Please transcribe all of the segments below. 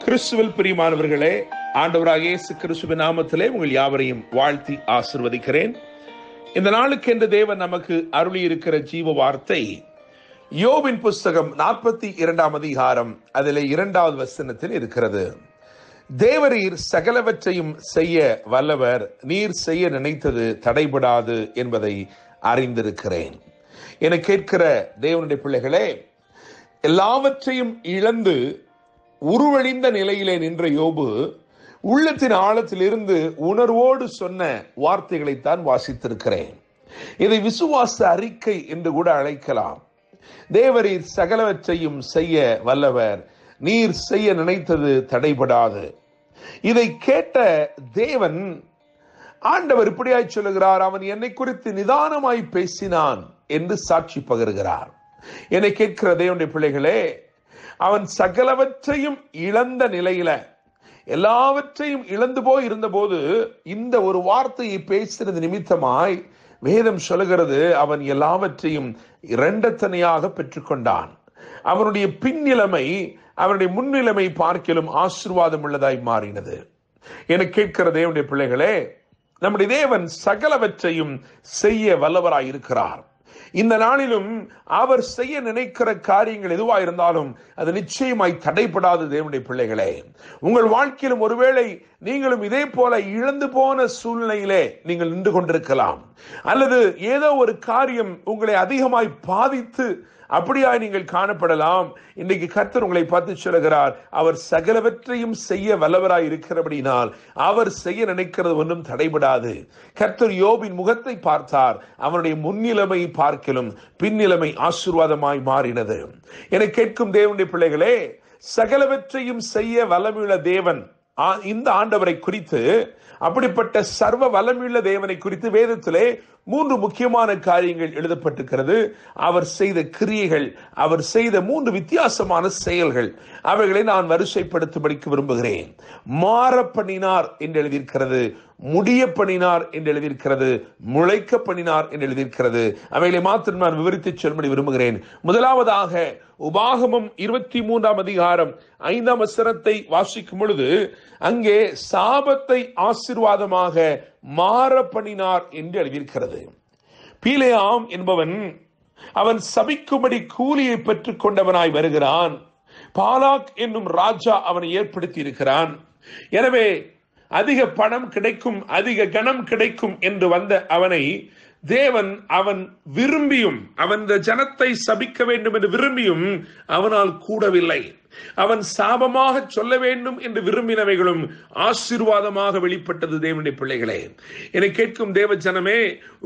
கிறிஸ்துவில் பிரியமானவர்களே, ஆண்டவராகிய இயேசு கிறிஸ்துவின் நாமத்திலே உங்கள் யாவரையும் வாழ்த்தி ஆசீர்வதிக்கிறேன். இந்த நாளுக்கு என்று தேவன் நமக்கு அருளி இருக்கிற ஜீவ வார்த்தை யோபின் புஸ்தகம் 42 அதிகாரம் அதிலே 2வது வசனத்தில் இருக்கிறது. தேவரீர் சகலவற்றையும் செய்ய வல்லவர், நீர் செய்ய நினைத்தது தடைபடாது என்பதை அறிந்திருக்கிறேன். என கேட்கிற தேவனுடைய பிள்ளைகளே, எல்லாவற்றையும் இழந்து உருவழிந்த நிலையிலே நின்ற யோபு உள்ளத்தின் ஆழத்திலிருந்து உணர்வோடு சொன்ன வார்த்தைகளைத்தான் வாசித்திருக்கிறேன். இதை விசுவாச அறிக்கை என்று கூட அழைக்கலாம். தேவரீர் சகலவற்றையும் செய்ய வல்லவர், நீர் செய்ய நினைத்தது தடைபடாது. இதை கேட்ட தேவன் ஆண்டவர் இப்படியாய் சொல்லுகிறார், அவன் என்னை குறித்து நிதானமாய் பேசினான் என்று சாட்சி பகருகிறார். என்னை கேட்கிற தேவனுடைய பிள்ளைகளே, அவன் சகலவற்றையும் இழந்த நிலையில, எல்லாவற்றையும் இழந்து போய் இருந்த போது இந்த ஒரு வார்த்தையை பேசினது நிமித்தமாய் வேதம் சொல்லுகிறது, அவன் எல்லாவற்றையும் இரண்டத்தனையாக பெற்றுக்கொண்டான். அவனுடைய பின்னிலைமை அவனுடைய முன்னிலைமை பார்க்கிலும் ஆசீர்வாதம் உள்ளதாய் மாறினது. என கேட்கிற தேவனுடைய பிள்ளைகளே, நம்முடைய தேவன் சகலவற்றையும் செய்ய வல்லவராய் இருக்கிறார். இந்த நாளிலும் அவர் செய்ய நினைக்கிற காரியங்கள் எதுவாக இருந்தாலும் அது நிச்சயமாய் தடைபடாது. தேவனுடைய பிள்ளைகளே, உங்கள் வாழ்க்கையிலும் ஒருவேளை நீங்களும் இதே போல இழந்து போன சூழ்நிலையிலே நீங்கள் நின்று கொண்டிருக்கலாம், அல்லது ஏதோ ஒரு காரியம் உங்களை அதிகமாய் பாதித்து அப்படியாய் நீங்கள் காணப்படலாம். இன்றைக்கு கர்த்தர் உங்களை பார்த்து சொல்லுகிறார், அவர் சகலவற்றையும் செய்ய வல்லவராய் இருக்கிறபடினால் அவர் செய்ய நினைக்கிறது ஒன்றும் தடைபடாது. கர்த்தர் யோபின் முகத்தை பார்த்தார், அவனுடைய முன்னிலைமை பார்க்கலும் பின்னிலைமை ஆசீர்வாதமாய் மாறினது. என கேட்கும் தேவனுடைய பிள்ளைகளே, சகலவற்றையும் செய்ய வல்லமையுள்ள தேவன் இந்த ஆண்டவரை குறித்து, அப்படிப்பட்ட சர்வ வல்லமையுள்ள தேவனை குறித்து வேதத்திலே 3 முக்கியமான காரியங்கள் எழுதப்பட்டிருக்கிறது. அவர் செய்த கிரியைகள், அவர் செய்த 3 வித்தியாசமான செயல்கள், அவைகளை நான் வரிசைப்படுத்தும்படிக்கு விரும்புகிறேன். மாற பண்ணினார் என்று எழுதியிருக்கிறது, முடிய பண்ணினார் என்று எழுதியிருக்கிறது, முளைக்க பண்ணினார் என்று எழுதியிருக்கிறது. அவைகளை மாத்திரம் நான் விவரித்து சொல்லும்படி விரும்புகிறேன். முதலாவதாக உபாகமம் 23 அதிகாரம் 5 வசனத்தை வாசிக்கும் பொழுது அங்கே சாபத்தை ஆசீர்வாதமாக மாற பண்ணினார் என்று எழுதியிருக்கிறது. பீலேயாம் என்பவன் அவன் சபிக்கும்படி கூலியை பெற்றுக் கொண்டவனாய் வருகிறான். பாலாக் என்னும் ராஜா அவனை ஏற்படுத்தி இருக்கிறான். எனவே அதிக பணம் கிடைக்கும், அதிக கனம் கிடைக்கும் என்று வந்த அவனை தேவன் அவன் விரும்பியும், அவன் இந்த ஜனத்தை சபிக்க வேண்டும் என்று விரும்பியும் அவனால் கூடவில்லை. அவன் சாபமாக சொல்ல வேண்டும் என்று விரும்பினவைகளும் ஆசீர்வாதமாக வெளிப்பட்டது. தேவனுடைய பிள்ளைகளே, என்னை கேட்கும் தேவ ஜனமே,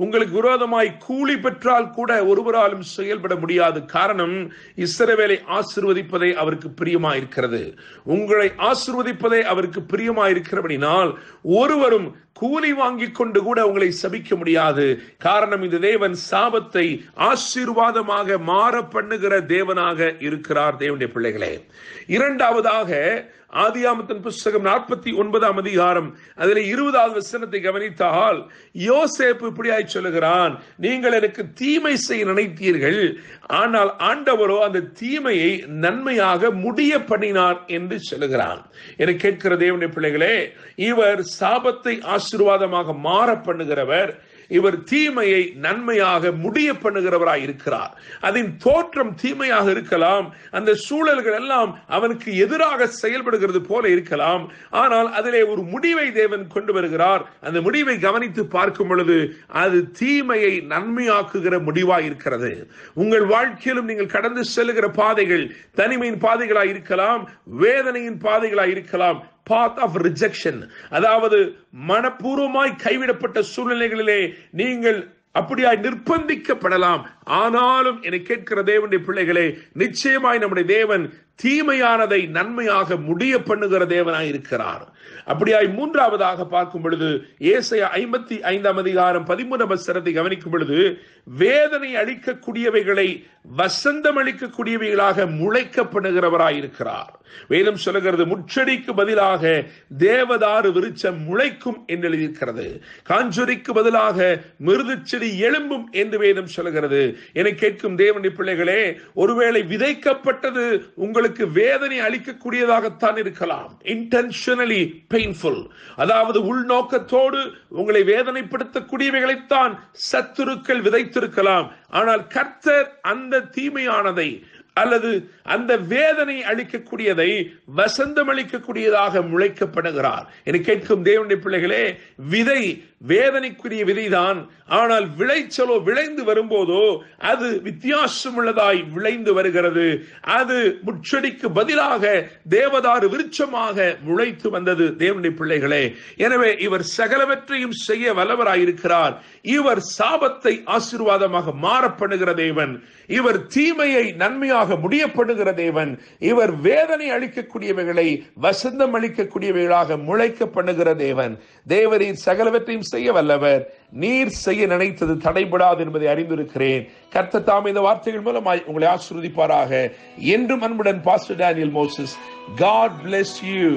உங்களுக்கு விரோதமாய் கூலி பெற்றால் கூட ஒருவராலும் செயல்பட முடியாது. காரணம், இஸ்ரவேலை ஆசீர்வதிப்பதே அவருக்கு பிரியமாயிருக்கிறது. உங்களை ஆசீர்வதிப்பதே அவருக்கு பிரியமாயிருக்கிறபடினால் ஒருவரும் கூலி வாங்கி கொண்டு கூட உங்களை சபிக்க முடியாது. காரணம், இந்த தேவன் சாபத்தை ஆசீர்வாதமாக மாற பண்ணுகிற தேவனாக இருக்கிறார். தேவனுடைய பிள்ளைகளே, இரண்டாவதாக ஆதியாகமத்தின் புஸ்தகம் 49 அதிகாரம் அதில் 20வது வசனத்தை கவனித்தால் யோசேப்பு இப்படியாய் சொல்லுகிறான், நீங்கள் எனக்கு தீமை செய்ய நினைத்தீர்கள், ஆனால் ஆண்டவரோ அந்த தீமையை நன்மையாக முடிய பண்ணினார் என்று சொல்லுகிறான். என கேட்கிற தேவனுடைய பிள்ளைகளே, இவர் சாபத்தை ஆசீர்வாதமாக மாற பண்ணுகிறவர், இவர் தீமையை நன்மையாக முடிய பண்ணுகிறவராய் இருக்கிறார். அதன் தோற்றம் தீமையாக இருக்கலாம், அந்த சூழல்கள் எல்லாம் அவனுக்கு எதிராக செயல்படுகிறது போல இருக்கலாம், ஆனால் அதிலே ஒரு முடிவை தேவன் கொண்டு வருகிறார். அந்த முடிவை கவனித்து பார்க்கும் பொழுது அது தீமையை நன்மையாக்குகிற முடிவாய் இருக்கிறது. உங்கள் வாழ்க்கையிலும் நீங்கள் கடந்து செல்லுகிற பாதைகள் தனிமையின் பாதைகளாய் இருக்கலாம், வேதனையின் பாதைகளாய் இருக்கலாம், path of rejection, அதாவது மனப்பூர்வமாய் கைவிடப்பட்ட சூழ்நிலைகளிலே நீங்கள் அப்படியாய் நிர்பந்திக்கப்படலாம். ஆனாலும் என்னை கேட்கிற தேவனுடைய பிள்ளைகளே, நிச்சயமாய் நம்முடைய தேவன் தீமையானதை நன்மையாக முடிய பண்ணுகிற தேவனாய் இருக்கிறார். அப்படியாய் மூன்றாவதாக பார்க்கும் பொழுது ஏசாயா 55 அதிகாரம் 13 வசனத்தை கவனிக்கும் பொழுது வேதனை அளிக்கக்கூடியவைகளை வசந்தம் அளிக்கக்கூடியவைகளாக முளைக்கப்படுகிறவராய் இருக்கிறார். வேதம் சொல்லுகிறது, முச்செடிக்கு பதிலாக தேவதாரு விருட்சம் முளைக்கும் என்று எழுதியிருக்கிறது. காஞ்சொரிக்கு பதிலாக மிருது செடி எழும்பும் என்று வேதம் சொல்லுகிறது. என்னை கேட்கும் தேவனுடைய பிள்ளைகளே, ஒருவேளை விதைக்கப்பட்டது உங்களுக்கு வேதனை அளிக்கக்கூடியதாகத்தான் இருக்கலாம். இன்டென்ஷனலி பெயின்ஃபுல், அதாவது உள்நோக்கத்தோடு உங்களை வேதனைப்படுத்தக்கூடியவைகளைத்தான் சத்துருக்கள் விதைத்திருக்கலாம். ஆனால் கர்த்தர் அந்த தீமையானதை அல்லது அந்த வேதனை அளிக்கக்கூடியதை வசந்தம் அளிக்கக்கூடியதாக முளைக்கப்படுகிறார். எனக்கு கேட்கும் தேவனுடைய பிள்ளைகளே, விதை வேதனைக்குரிய விதைதான். ஆனால் விளைச்சலோ, விளைந்து வரும்போதோ அது வித்தியாசம் உள்ளதாய் விளைந்து வருகிறது. அது முச்செடிக்கு பதிலாக தேவதாரு விருட்சமாக முளைத்து வந்தது. தேவனுடைய பிள்ளைகளே, எனவே இவர் சகலவற்றையும் செய்ய வல்லவராயிருக்கிறார். இவர் சாபத்தை ஆசீர்வாதமாக மாறப்படுகிற தேவன். இவர் தீமையை நன்மையாக முடியப்படுகிற தேவன். இவர் வேதனை அளிக்கக்கூடியவைகளை வசந்தம் அளிக்கக்கூடியவைகளாக முளைக்க பண்ணுகிற தேவன். தேவரீர் சகலவற்றையும் செய்ய வல்லவர். நீர் செய்ய நினைத்தது தடைபடாது என்பதை அறிந்திருக்கிறேன். கர்த்தர் தாமே இந்த வார்த்தைகள் மூலமாய் உங்களை ஆசீர்வதிப்பாராக. என்றும் அன்புடன் pastor Daniel Moses. God bless you.